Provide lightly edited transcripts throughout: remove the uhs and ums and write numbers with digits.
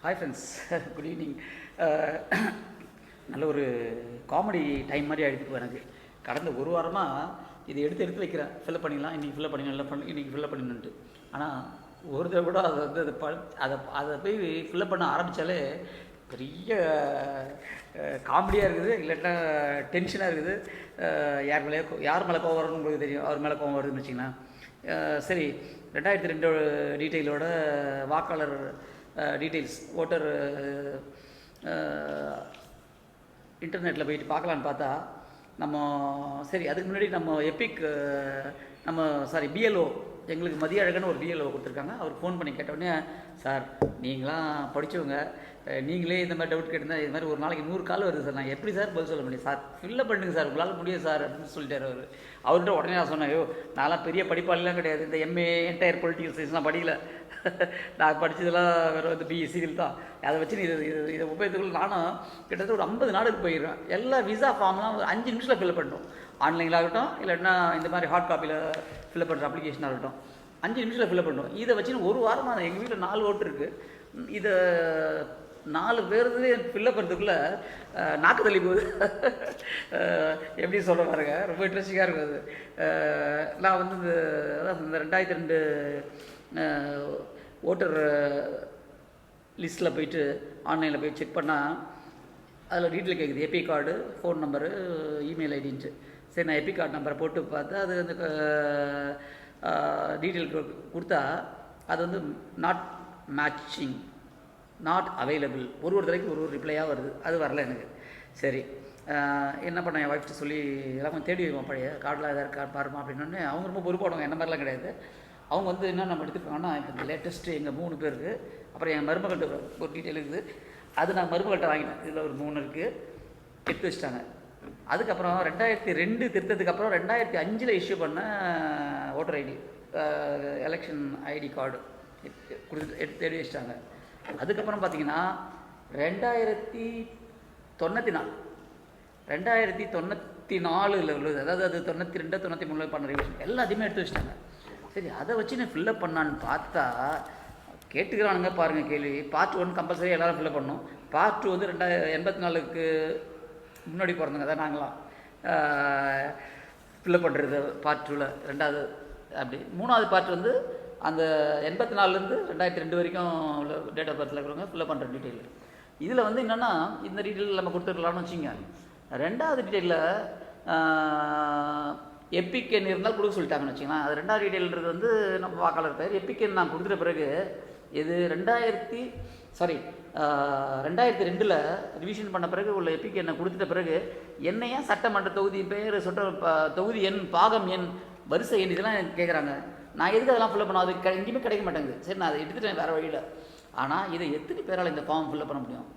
Hi friends, good evening. நல்ல ஒரு comedy time மாதிரி ஆகிடுது எனக்கு. கடந்த ஒரு வாரமாக இது எடுத்து வைக்கிறேன். ஃபில்லப் பண்ணிடலாம், இன்றைக்கி ஃபில்லப் பண்ணிடலாம், இன்றைக்கி ஃபில்லப் பண்ணிடணுன்ட்டு. ஆனால் ஒரு தடவை கூட அதை வந்து அதை போய் ஃபில்லப் பண்ண ஆரம்பித்தாலே பெரிய காமெடியாக இருக்குது, இல்லாட்டா டென்ஷனாக இருக்குது. யார் மேலே கோவம் வரும்னு உங்களுக்கு தெரியும். அவர் மேலே கோவம் வருதுன்னு வச்சிங்கன்னா சரி. 2002 டீட்டெயிலோட வாக்காளர் டீட்டெயில்ஸ் ஓட்டர் இன்டர்நெட்டில் போயிட்டு பார்க்கலான்னு பார்த்தா நம்ம சரி அதுக்கு முன்னாடி நம்ம பிஎல்ஓ எங்களுக்கு மதிய அழகன்னு ஒரு பிஎல்ஓ கொடுத்துருக்காங்க. அவர் ஃபோன் பண்ணி கேட்டவுடனே, சார் நீங்களாம் படித்தவங்க, நீங்களே இந்த மாதிரி டவுட் கேட்டிருந்தா இது மாதிரி ஒரு நாளைக்கு 100 கால் வருது சார், நான் எப்படி சார் பதில் சொல்ல முடியும் சார், ஃபில்லப் பண்ணுங்க சார், உங்களால் முடியும் சார் அப்படின்னு சொல்லிட்டார் அவர். அவர்கிட்ட உடனே நான் சொன்னேன், ஐயோ நான்லாம் பெரிய படிப்பாளிலாம் கிடையாது, இந்த எம்ஏ என்டையர் பொலிட்டிக்கல் சயின்ஸ்லாம் படிக்கல, நான் படித்ததெல்லாம் வேறு வந்து பிஇ சிவில் தான். அதை வச்சு இதை உபயோகத்துக்குள்ள நானும் கிட்டத்தட்ட ஒரு 50 நாடுக்கு போயிடுவேன். எல்லா விசா ஃபார்ம்லாம் 5 நிமிஷத்தில் ஃபில்லப் பண்ணிட்டோம். ஆன்லைனில் ஆகட்டும், இல்லைன்னா இந்த மாதிரி ஹார்ட் காப்பியில் ஃபில்லப் பண்ணுற அப்ளிகேஷனாக இருக்கட்டும், 5 நிமிஷத்தில் ஃபில்லப் பண்ணுறோம். இதை வச்சு ஒரு வாரமாக எங்கள் வீட்டில் 4 ஓட்டு இருக்குது. இதை 4 பேர் ஃபில்லப் பண்ணுறதுக்குள்ளே நாக்கு தள்ளி போகுது. எப்படி சொல்ல பாருங்க, ரொம்ப இன்ட்ரெஸ்டிங்காக இருக்கும் அது. நான் வந்து இந்த 2002 ஓட்டர் லிஸ்ட்டில் போயிட்டு ஆன்லைனில் போய் செக் பண்ணால் அதில் டீட்டெயில் கேட்குது, எபி கார்டு, ஃபோன் நம்பரு, இமெயில் ஐடின்ட்டு. சரி, நான் எபி கார்டு நம்பரை போட்டு பார்த்தா அது அந்த டீட்டெயில் கொடுத்தா அது வந்து நாட் மேட்சிங், நாட் அவைலபிள், ஒரு தடவைக்கு ஒரு ரிப்ளையாக வருது. அது வரல எனக்கு. சரி, என்ன பண்ண, என் ஒய்ஃப்ட்டு சொல்லி எல்லாம் கொஞ்சம் தேடி வைப்போம், பழைய கார்டெலாம் எதாவது இருக்கா பாருமா அப்படின்னோடனே அவங்க ரொம்ப பொறுப்பாடுவாங்க, என்ன மாதிரிலாம் கிடையாது. அவங்க வந்து என்ன நம்ம எடுத்துருக்காங்கன்னா, இப்போ இந்த லேட்டஸ்ட்டு எங்கள் 3 பேருக்கு, அப்புறம் என் மருமகள்கிட்ட ஒரு டீட்டெயில் இருக்குது, அது நான் மருமகள்கிட்ட வாங்கினேன். இதில் ஒரு 3 இருக்குது, எடுத்து வச்சிட்டாங்க. அதுக்கப்புறம் 2002 திருத்தத்துக்கு அப்புறம் 2005 இஷ்யூ பண்ண voter ID, election ID card எடுத்து தேடி வச்சிட்டாங்க. அதுக்கப்புறம் பார்த்தீங்கன்னா 2094 உள்ளது, அதாவது அது 92 93 பண்ண ரிவிஷன் எல்லாத்தையுமே எடுத்து வச்சிட்டாங்க. சரி, அதை வச்சு நான் ஃபில்லப் பண்ணான்னு பார்த்தா கேட்டுக்கிறானுங்க பாருங்கள் கேள்வி. பார்ட் 1 கம்பல்சரி எல்லோரும் ஃபில்லப் பண்ணணும். பார்ட் 2 வந்து 1984க்கு முன்னாடி பிறந்தவங்க தான் நாங்களாம் ஃபில்லப் பண்ணுறது. பார்ட் 2ல் 2வது அப்படி. 3வது பார்ட் வந்து அந்த 84லேருந்து 2002 வரைக்கும் உள்ள டேட் ஆஃப் பர்த்தில் இருக்கிறவங்க ஃபில்லப் பண்ணுற டீட்டெயில். இதில் வந்து என்னென்னா, இந்த டீட்டெயில் நம்ம கொடுத்துருக்கலாம்னு வச்சுங்க. 2வது டீட்டெயிலில் எப்பிக்கென் இருந்தால் கொடுக்க சொல்லிட்டாங்கன்னு வச்சுக்கலாம். அது 2வது டீட்டெயில்ன்றது வந்து நம்ம வாக்காளர் பேர். எப்பிக்கென் நான் கொடுத்துட்ட பிறகு இது 2002 ரிவிஷன் பண்ண பிறகு உள்ள எப்பிக்கென்னை கொடுத்துட்ட பிறகு என்னையா சட்டமன்ற தொகுதி பேர் தொகுதி எண், பாகம் எண், வரிசை எண் இதெல்லாம் கேட்குறாங்க. நான் எதுக்கு அதெல்லாம் ஃபில்லப் பண்ண, அது எங்கேயுமே கிடைக்க மாட்டேங்குது. சரி, நான் அதை எடுத்துகிட்டேன் வேறு வழியில். ஆனால் இதை எத்தனை பேரால் இந்த ஃபார்ம் ஃபில்லப் பண்ண முடியும்?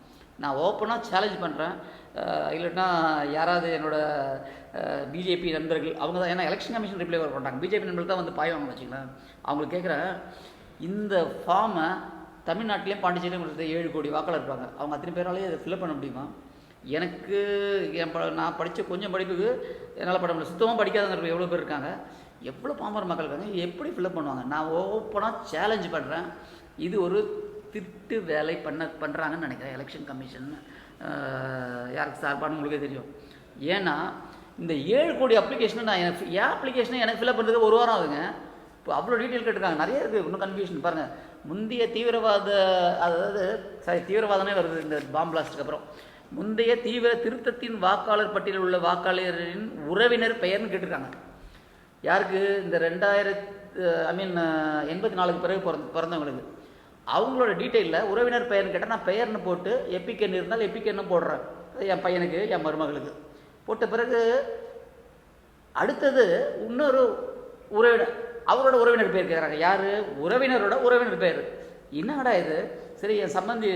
நான் ஓப்பனாக சேலஞ்ச் பண்ணுறேன். இல்லைன்னா யாராவது என்னோடய பிஜேபி நண்பர்கள், அவங்க தான், ஏன்னா எலெக்ஷன் கமிஷன் ரிப்ளை வர பண்ணுறாங்க, பிஜேபி நண்பர்கள் தான் வந்து பாய்வாங்க வச்சுக்கலாம். அவங்களுக்கு கேட்குறேன், இந்த ஃபார்மை தமிழ்நாட்டிலையும் பாண்டிச்சேரியும் கொடுத்த 7 கோடி வாக்காளர் இருப்பாங்க, அவங்க அத்தனை பேராலேயே அதை ஃபில்லப் பண்ண முடியுமா? எனக்கு நான் படித்த கொஞ்சம் படிப்புக்கு என்னால் பண்ண முடியல. சுத்தமாக படிக்காதவங்க எவ்வளோ பேர் இருக்காங்க, எவ்வளோ பாமர மக்கள் இருக்காங்க, எப்படி ஃபில்லப் பண்ணுவாங்க? நான் ஓப்பனாக சேலஞ்ச் பண்ணுறேன். இது ஒரு திட்டு வேலை பண்ணுறாங்கன்னு நினைக்கிறேன் எலெக்ஷன் கமிஷன். யாருக்கு சார்பானு உங்களுக்கே தெரியும். ஏன்னா இந்த 7 கோடி அப்ளிகேஷனை நான் என் அப்ளிகேஷனை எனக்கு ஃபில்லப் பண்ணுறதுக்கு 1 வாரம் ஆகுங்க. இப்போ அவ்வளோ டீட்டெயில் கேட்டுருக்காங்க, நிறைய இருக்குது. இன்னும் கன்ஃபியூஷன் பாருங்கள். முந்தைய தீவிரவாதமே வருது இந்த பாம் பிளாஸ்ட்டுக்கு அப்புறம். முந்தைய தீவிர திருத்தத்தின் வாக்காளர் பட்டியலில் உள்ள வாக்காளரின் உறவினர் பெயர்னு கேட்டிருக்காங்க. யாருக்கு? இந்த 84க்கு பிறகு பிறந்தவங்களுக்கு. அவங்களோட டீட்டெயிலில் உறவினர் பெயர்னு கேட்டால் நான் பெயர்னு போட்டு எப்பிக்கென் இருந்தால் எப்பிக்கென்னு போடுறேன். என் பையனுக்கு, என் மருமகளுக்கு போட்ட பிறகு அடுத்தது இன்னொரு உறவினர், அவரோட உறவினர் பேர் கேட்குறாங்க. யார்? உறவினரோட உறவினர் பேர். என்னடா இது? சரி, என் சம்பந்தி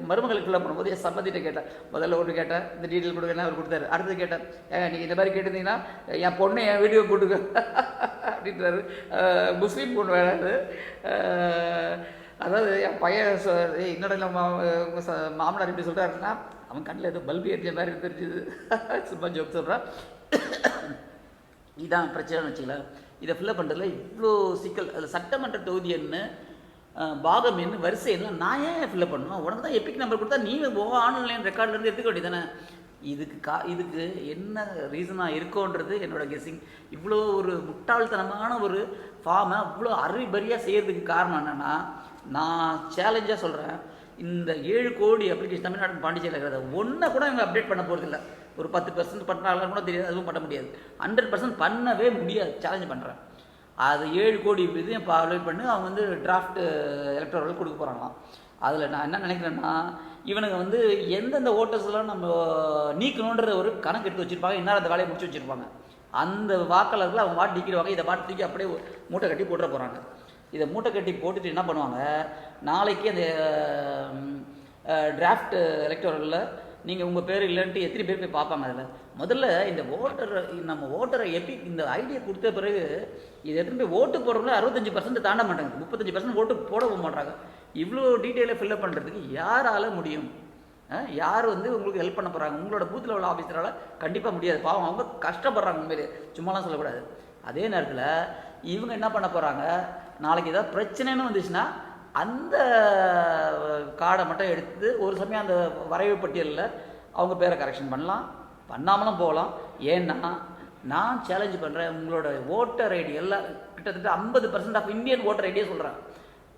மருமகளுக்கு ஃபில்லப் பண்ணும்போது என் சம்பந்திகிட்ட கேட்டேன். முதல்ல ஒன்று கேட்டேன், இந்த டீட்டெயில் கொடுக்கணும், அவர் கொடுத்தாரு. அடுத்தது கேட்டேன், நீங்கள் இந்த மாதிரி கேட்டிருந்தீங்கன்னா என் பொண்ணை என் வீடியோ போட்டுக்க அப்படின்றாரு. முஸ்லீம் பொண்ணு வேணாது. அதாவது என் பையன் என்னோட மாமனார் இப்படி சொல்கிறாருன்னா, அவன் கண்ணில் ஏதோ பல்பு ஏற்றிய மாதிரி தெரிஞ்சுது. சும்மா ஜோக் சொல்கிறான். இதான் பிரச்சனைன்னு வச்சுக்கல. இதை ஃபில்லப் பண்ணுறதுல இவ்வளோ சிக்கல். அதில் சட்டமன்ற தொகுதி எண்ணு பாகம் என்ன வரிசை என்ன நான் ஏன் ஃபில்அப் பண்ணணும்? உனக்கு தான் எபிக் நம்பர் கொடுத்தா நீ ஆன்லைன் ரெக்கார்ட்லேருந்து எடுத்துக்க வேண்டியதானே. இதுக்கு என்ன ரீசனாக இருக்கோன்றது என்னோட கெஸ்ஸிங். இவ்வளோ ஒரு முட்டாள்தனமான ஒரு ஃபார்மை அவ்வளோ அறிபறியாக செய்கிறதுக்கு காரணம் என்னென்னா, நான் சேலஞ்சாக சொல்கிறேன், இந்த 7 கோடி அப்ளிகேஷன் தமிழ்நாடு பாண்டிச்சேரியில் இருக்கிறத ஒன்றை கூட இவங்க அப்டேட் பண்ண போகிறதில்ல. ஒரு 10% பண்ணுறாங்கன்னு கூட தெரியாது, அதுவும் பண்ண முடியாது. 100% பண்ணவே முடியாது, சேலஞ்ச் பண்ணுறேன். அது 7 கோடி இதையும் அப்டேட் பண்ணி அவங்க வந்து டிராஃப்ட் எலக்டோரல் கொடுக்க போகிறாங்களாம். அதில் நான் என்ன நினைக்கிறேன்னா, இவனுங்க எந்தெந்த ஓட்டர்ஸ்லாம் நம்ம நீக்கணுன்ற ஒரு கணக்கு எடுத்து வச்சுருப்பாங்க, இன்னும் அந்த வேலையை முடிச்சு வச்சுருப்பாங்க. அந்த வாக்காளர்கள் அவங்க பாட்டு நீக்கிடுவாங்க, இதை பாட்டு தூக்கி அப்படியே மூட்டை கட்டி போட்டுற போகிறாங்க. இதை மூட்டை கட்டி போட்டுட்டு என்ன பண்ணுவாங்க, நாளைக்கு அந்த டிராஃப்ட் எலக்டோரலில் நீங்கள் உங்கள் பேர் இல்லைன்ட்டு எத்தனை பேர் போய் பார்ப்பாங்க. அதில் முதல்ல இந்த நம்ம ஓட்டரை இந்த ஐடியா கொடுத்த பிறகு இதை எடுத்துகிட்டு போய் ஓட்டு போடுறவங்களே 65% தாண்ட மாட்டாங்க, 35% ஓட்டு போட போக மாட்டாங்க. இவ்வளோ டீட்டெயிலாக ஃபில்அப் பண்ணுறதுக்கு யாரால் முடியும்? யார் உங்களுக்கு ஹெல்ப் பண்ண போகிறாங்க? உங்களோட பூத்தில் உள்ள ஆஃபீஸரால் கண்டிப்பாக முடியாது. பாவம், அவங்க கஷ்டப்படுறாங்க, உண்மையிலே சும்மாலாம் சொல்லக்கூடாது. அதே நேரத்தில் இவங்க என்ன பண்ண போகிறாங்க, நாளைக்கு ஏதாவது பிரச்சனைன்னு வந்துச்சுன்னா அந்த கார்டை மட்டும் எடுத்து ஒரு சமயம் அந்த வரைவு பட்டியலில் அவங்க பேரை கரெக்ஷன் பண்ணாமலும் போகலாம். ஏன்னா நான் சேலஞ்சு பண்ணுறேன், உங்களோட ஓட்டர் ஐடி எல்லாம் கிட்டத்தட்ட 50% ஆஃப் இந்தியன் ஓட்டர் ஐடியே சொல்கிறேன்.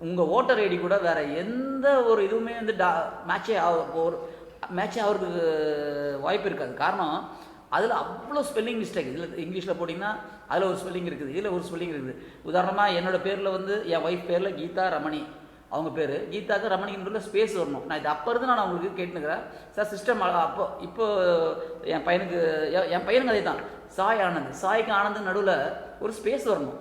உங்கள் ஓட்டர் ஐடி கூட வேறு எந்த ஒரு இதுவுமே மேட்சே ஆகிறதுக்கு வாய்ப்பு இருக்காது. காரணம், அதில் அவ்வளோ ஸ்பெல்லிங் மிஸ்டேக். இதில் இங்கிலீஷில் போட்டிங்கன்னா அதில் ஒரு ஸ்பெல்லிங் இருக்குது, இதில் ஒரு ஸ்பெல்லிங் இருக்குது. உதாரணமாக என்னோடய பேரில் என் ஒய்ஃப் பேரில் கீதா ரமணி, அவங்க பேர் கீதாக்கு ரமணின்ற ஸ்பேஸ் வரணும். நான் இது அப்போ இருந்து நான் அவங்களுக்கு கேட்டுக்கிறேன், சார் சிஸ்டம் இப்போ என் பையனுக்கு அதே தான், சாய் ஆனந்த், சாய்க்கு ஆனந்த் நடுவில் ஒரு ஸ்பேஸ் வரணும்.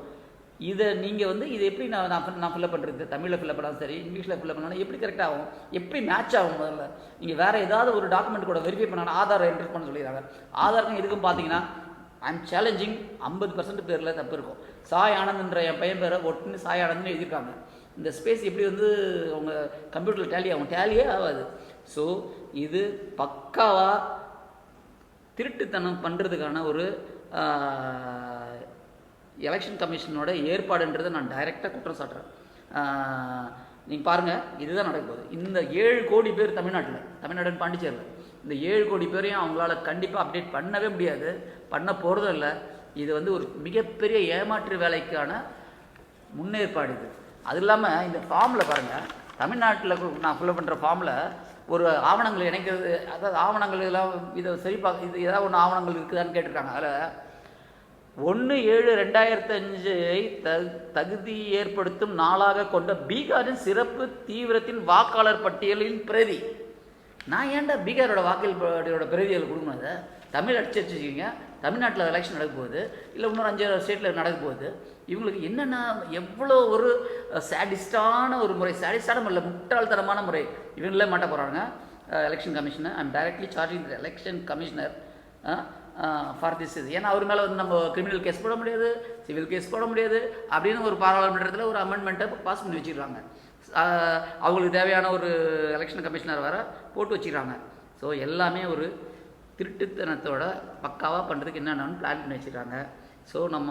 இதை நீங்கள் இது எப்படி நான் ஃபில்அப் பண்ணுறது? தமிழில் ஃபில்அப் பண்ணாலும் சரி, இங்கிலீஷில் ஃபில்அப் பண்ணாலும் எப்படி கரெக்டாக ஆகும்? எப்படி மேட்ச் ஆகும்? முதல்ல நீங்கள் வேறு ஏதாவது ஒரு டாக்குமெண்ட் கூட வெரிஃபை பண்ணாலும் ஆதார் என்ட்ரி பண்ண சொல்லிடுறாங்க. ஆதாருக்கும் இதுக்கும் பார்த்தீங்கன்னா ஐம் சேலஞ்சிங் 50% பேரில் தப்பு இருக்கும். சாய் ஆனந்த்ன்ற என் பையன் பேரை ஒட்டுன்னு சாய் ஆனந்த்னு எழுதியிருக்காங்க. இந்த ஸ்பேஸ் எப்படி அவங்க கம்ப்யூட்டரில் டேலியே ஆகாது. ஸோ இது பக்காவாக திருட்டுத்தனம் பண்ணுறதுக்கான ஒரு எலெக்ஷன் கமிஷனோட ஏற்பாடுன்றதை நான் டைரெக்டாக குற்றம் சாட்டுறேன். நீங்கள் பாருங்கள், இதுதான் நடக்க போகுது. இந்த 7 கோடி பேர் தமிழ்நாடு பாண்டிச்சேரியில் இந்த 7 கோடி பேரையும் அவங்களால கண்டிப்பாக அப்டேட் பண்ணவே முடியாது, பண்ண போகிறதும் இல்லை. இது ஒரு மிகப்பெரிய ஏமாற்று வேலைக்கான முன்னேற்பாடு இது. அது இல்லாமல் இந்த ஃபார்மில் பாருங்கள், தமிழ்நாட்டில் நான் ஃபில்அப் பண்ணுற ஃபார்மில் ஒரு ஆவணங்கள் இணைக்கிறது, அதாவது ஆவணங்கள் இதெல்லாம் இதை இது ஏதாவது ஒன்று ஆவணங்கள் இருக்குதான்னு கேட்டிருக்காங்க. அதில் 1/7/2005 தகுதி ஏற்படுத்தும் நாளாக கொண்ட பீகாரின் சிறப்பு தீவிரத்தின் வாக்காளர் பட்டியலின் பிரதி. நான் ஏன்டா பீகாரோட வாக்காளர் பிரதிகளை கொடுக்கணும்? அதை தமிழ் அடிச்சு வச்சுக்கிங்க. தமிழ்நாட்டில் எலெக்ஷன் நடக்க போகுது, இல்லை இன்னொரு 5 ஸ்டேட்டில் நடக்க போகுது. இவங்களுக்கு என்னென்னா எவ்வளோ ஒரு சேடிஸ்டான ஒரு முறை, சேடிஸ்டான இல்லை முட்டாள்தனமான முறை இவங்களே மாட்ட போகிறாங்க. Election commissioner, I'm directly charging the election commissioner for this. இது ஏன்னா அவர் மேலே நம்ம கிரிமினல் கேஸ் போட முடியாது, சிவில் கேஸ் போட முடியாது அப்படின்னு ஒரு பாராளுமன்றத்தில் ஒரு அமெண்ட்மெண்ட்டை பாஸ் பண்ணி வச்சுக்கிறாங்க. அவங்களுக்கு தேவையான ஒரு எலெக்ஷன் கமிஷனர் வர போட்டு வச்சுக்கிறாங்க. ஸோ எல்லாமே ஒரு திருட்டுத்தனத்தோட பக்காவாக பண்ணுறதுக்கு என்னென்னு பிளான் பண்ணி வச்சுக்கிறாங்க. ஸோ நம்ம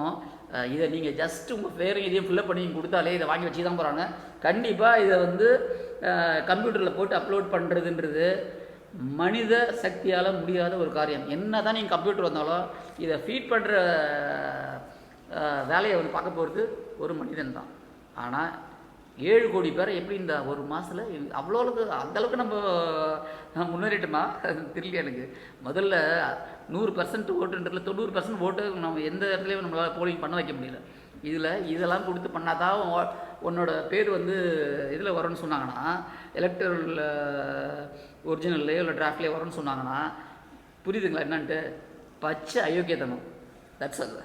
இதை நீங்கள் ஜஸ்ட் உங்கள் பேரையும் இதையும் ஃபில்அப் பண்ணி கொடுத்தாலே இதை வாங்கி வச்சு தான் போகிறாங்க. கண்டிப்பாக இதை கம்ப்யூட்டரில் போட்டு அப்லோட் பண்ணுறதுன்றது மனித சக்தியால் முடியாத ஒரு காரியம். என்ன தான் நீங்கள் கம்ப்யூட்டர் வந்தாலும் இதை ஃபீட் பண்ணுற வேலையை பார்க்க போகிறது ஒரு மனிதன் தான். ஆனால் 7 கோடி பேரை எப்படி இந்த ஒரு மாதத்தில் அவ்வளோவுக்கு அந்தளவுக்கு நம்ம முன்னேறிட்டோமா தெரியல எனக்கு. முதல்ல 100% ஓட்டுன்றதுல 90% ஓட்டு நம்ம எந்த இடத்துலையும் நம்மளால் போலிங் பண்ண வைக்க முடியல. இதெல்லாம் கொடுத்து பண்ணால் தான் உன்னோட பேர் இதில் வரும்னு சொன்னாங்கன்னா, எலக்டரல் ஒரிஜினல்லையோ இல்லை டிராஃப்ட்லேயே வரும்னு சொன்னாங்கன்னா, புரியுதுங்களா என்னன்ட்டு? பச்சை அயோக்கியத்தனம். That's all.